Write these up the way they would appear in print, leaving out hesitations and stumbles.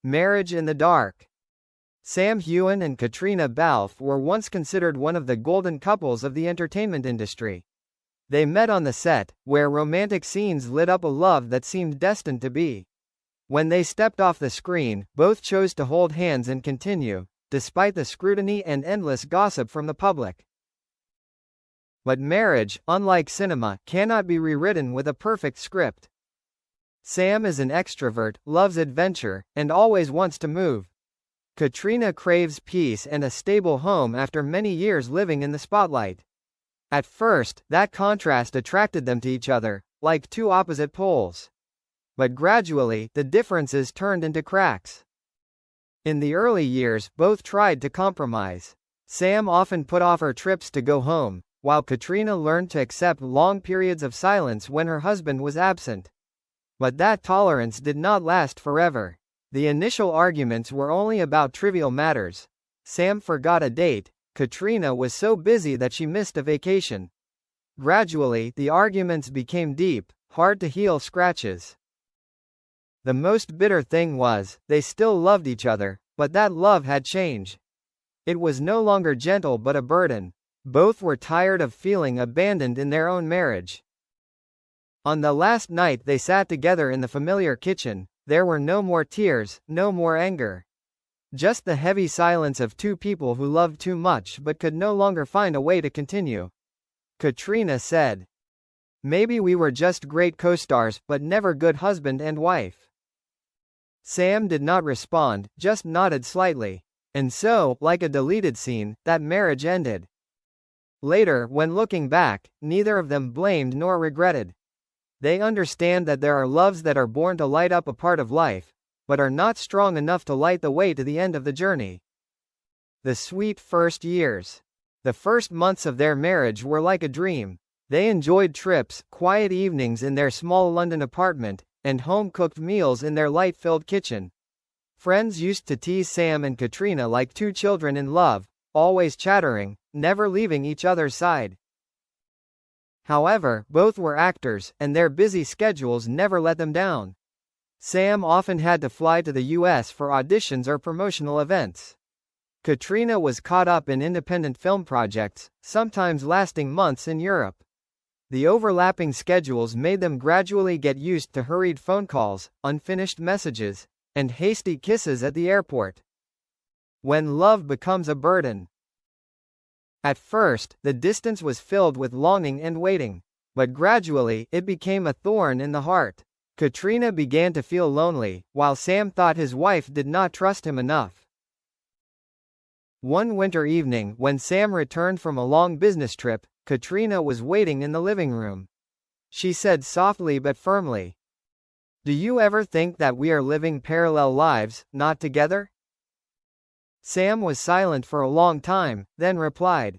Marriage in the dark. Sam Heughan and Caitriona Balfe were once considered one of the golden couples of the entertainment industry. They met on the set, where romantic scenes lit up a love that seemed destined to be. When they stepped off the screen, both chose to hold hands and continue, despite the scrutiny and endless gossip from the public. But marriage, unlike cinema, cannot be rewritten with a perfect script. Sam is an extrovert, loves adventure, and always wants to move. Caitriona craves peace and a stable home after many years living in the spotlight. At first, that contrast attracted them to each other, like two opposite poles. But gradually, the differences turned into cracks. In the early years, both tried to compromise. Sam often put off her trips to go home, while Caitriona learned to accept long periods of silence when her husband was absent. But that tolerance did not last forever. The initial arguments were only about trivial matters. Sam forgot a date. Caitriona was so busy that she missed a vacation. Gradually, the arguments became deep, hard to heal scratches. The most bitter thing was, they still loved each other, but that love had changed. It was no longer gentle but a burden. Both were tired of feeling abandoned in their own marriage. On the last night they sat together in the familiar kitchen, there were no more tears, no more anger. Just the heavy silence of two people who loved too much but could no longer find a way to continue. Caitriona said, "Maybe we were just great co-stars, but never good husband and wife." Sam did not respond, just nodded slightly. And so, like a deleted scene, that marriage ended. Later, when looking back, neither of them blamed nor regretted. They understand that there are loves that are born to light up a part of life, but are not strong enough to light the way to the end of the journey. The sweet first years. The first months of their marriage were like a dream. They enjoyed trips, quiet evenings in their small London apartment, and home-cooked meals in their light-filled kitchen. Friends used to tease Sam and Caitriona like two children in love, always chattering, never leaving each other's side. However, both were actors, and their busy schedules never let them down. Sam often had to fly to the US for auditions or promotional events. Caitriona was caught up in independent film projects, sometimes lasting months in Europe. The overlapping schedules made them gradually get used to hurried phone calls, unfinished messages, and hasty kisses at the airport. When love becomes a burden. At first, the distance was filled with longing and waiting. But gradually, it became a thorn in the heart. Caitriona began to feel lonely, while Sam thought his wife did not trust him enough. One winter evening, when Sam returned from a long business trip, Caitriona was waiting in the living room. She said softly but firmly, "Do you ever think that we are living parallel lives, not together?" Sam was silent for a long time, then replied,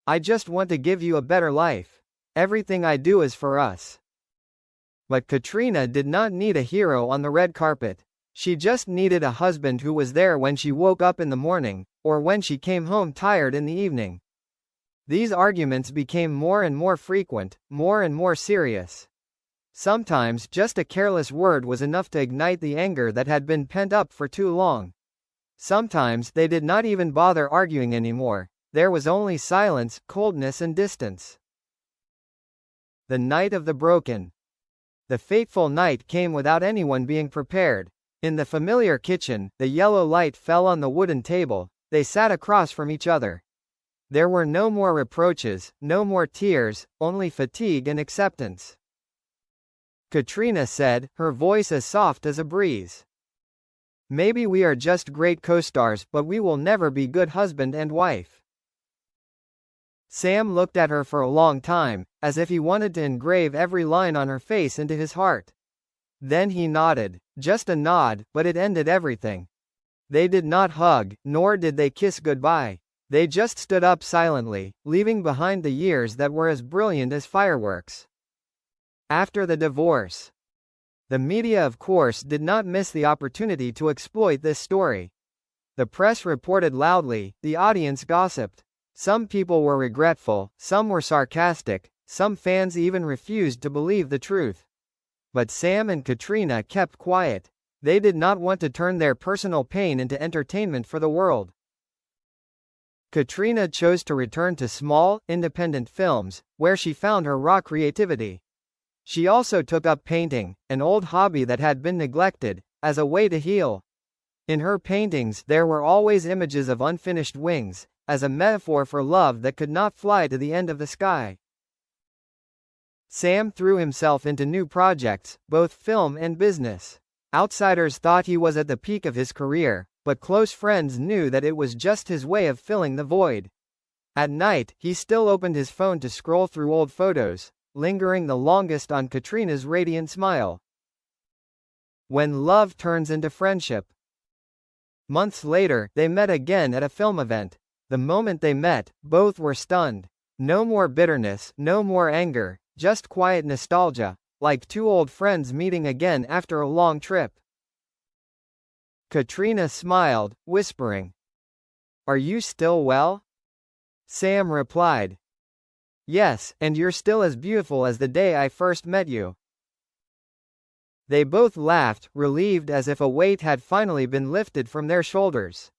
"I just want to give you a better life. Everything I do is for us." But Caitriona did not need a hero on the red carpet. She just needed a husband who was there when she woke up in the morning, or when she came home tired in the evening. These arguments became more and more frequent, more and more serious. Sometimes just a careless word was enough to ignite the anger that had been pent up for too long. Sometimes they did not even bother arguing anymore. There was only silence, coldness and distance. The night of the broken. The fateful night came without anyone being prepared. In the familiar kitchen, the yellow light fell on the wooden table. They sat across from each other. There were no more reproaches, no more tears, only fatigue and acceptance. Caitriona said, her voice as soft as a breeze, "Maybe we are just great co-stars, but we will never be good husband and wife." Sam looked at her for a long time, as if he wanted to engrave every line on her face into his heart. Then he nodded. Just a nod, but it ended everything. They did not hug, nor did they kiss goodbye. They just stood up silently, leaving behind the years that were as brilliant as fireworks. After the divorce. The media of course did not miss the opportunity to exploit this story. The press reported loudly, the audience gossiped. Some people were regretful, some were sarcastic, some fans even refused to believe the truth. But Sam and Caitriona kept quiet. They did not want to turn their personal pain into entertainment for the world. Caitriona chose to return to small, independent films, where she found her raw creativity. She also took up painting, an old hobby that had been neglected, as a way to heal. In her paintings there were always images of unfinished wings, as a metaphor for love that could not fly to the end of the sky. Sam threw himself into new projects, both film and business. Outsiders thought he was at the peak of his career, but close friends knew that it was just his way of filling the void. At night, he still opened his phone to scroll through old photos, lingering the longest on Caitriona's radiant smile. When love turns into friendship. Months later, they met again at a film event. The moment they met, both were stunned. No more bitterness, no more anger, just quiet nostalgia, like two old friends meeting again after a long trip. Caitriona smiled, whispering, "Are you still well?" Sam replied, "Yes, and you're still as beautiful as the day I first met you." They both laughed, relieved as if a weight had finally been lifted from their shoulders.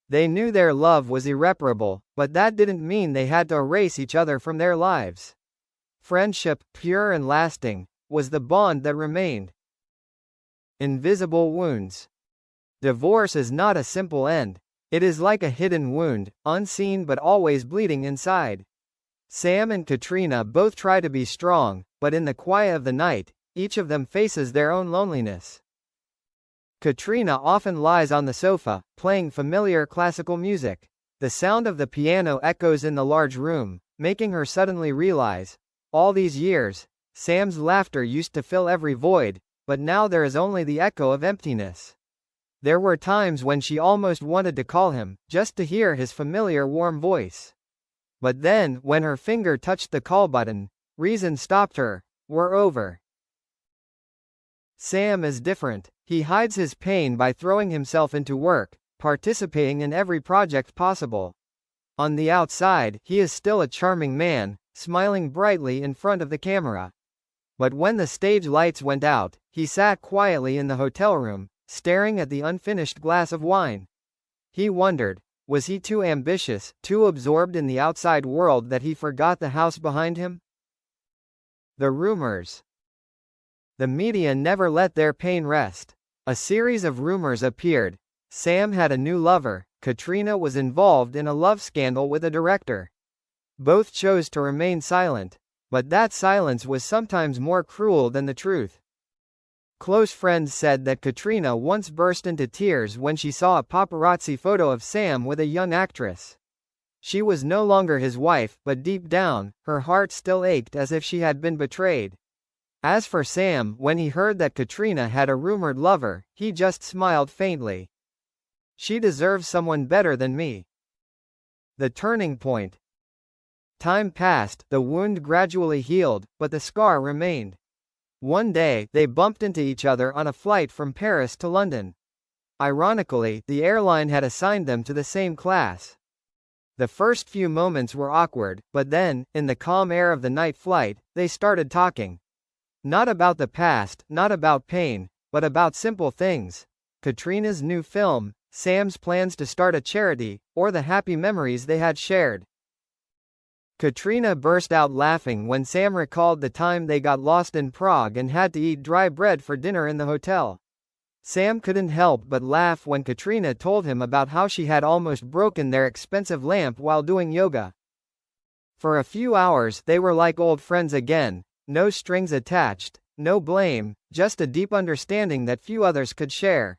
They knew their love was irreparable, but that didn't mean they had to erase each other from their lives. Friendship, pure and lasting, was the bond that remained. Invisible wounds. Divorce is not a simple end. It is like a hidden wound, unseen but always bleeding inside. Sam and Caitriona both try to be strong, but in the quiet of the night, each of them faces their own loneliness. Caitriona often lies on the sofa, playing familiar classical music. The sound of the piano echoes in the large room, making her suddenly realize, all these years, Sam's laughter used to fill every void, but now there is only the echo of emptiness. There were times when she almost wanted to call him, just to hear his familiar warm voice. But then, when her finger touched the call button, reason stopped her. We're over. Sam is different. He hides his pain by throwing himself into work, participating in every project possible. On the outside, he is still a charming man, smiling brightly in front of the camera. But when the stage lights went out, he sat quietly in the hotel room, staring at the unfinished glass of wine. He wondered, was he too ambitious, too absorbed in the outside world that he forgot the house behind him? The rumors. The media never let their pain rest. A series of rumors appeared. Sam had a new lover, Caitriona was involved in a love scandal with a director. Both chose to remain silent, but that silence was sometimes more cruel than the truth. Close friends said that Caitriona once burst into tears when she saw a paparazzi photo of Sam with a young actress. She was no longer his wife, but deep down, her heart still ached as if she had been betrayed. As for Sam, when he heard that Caitriona had a rumored lover, he just smiled faintly. She deserves someone better than me. The turning point. Time passed, the wound gradually healed, but the scar remained. One day, they bumped into each other on a flight from Paris to London. Ironically, the airline had assigned them to the same class. The first few moments were awkward, but then, in the calm air of the night flight, they started talking. Not about the past, not about pain, but about simple things. Caitriona's new film, Sam's plans to start a charity, or the happy memories they had shared. Caitriona burst out laughing when Sam recalled the time they got lost in Prague and had to eat dry bread for dinner in the hotel. Sam couldn't help but laugh when Caitriona told him about how she had almost broken their expensive lamp while doing yoga. For a few hours they were like old friends again, no strings attached, no blame, just a deep understanding that few others could share.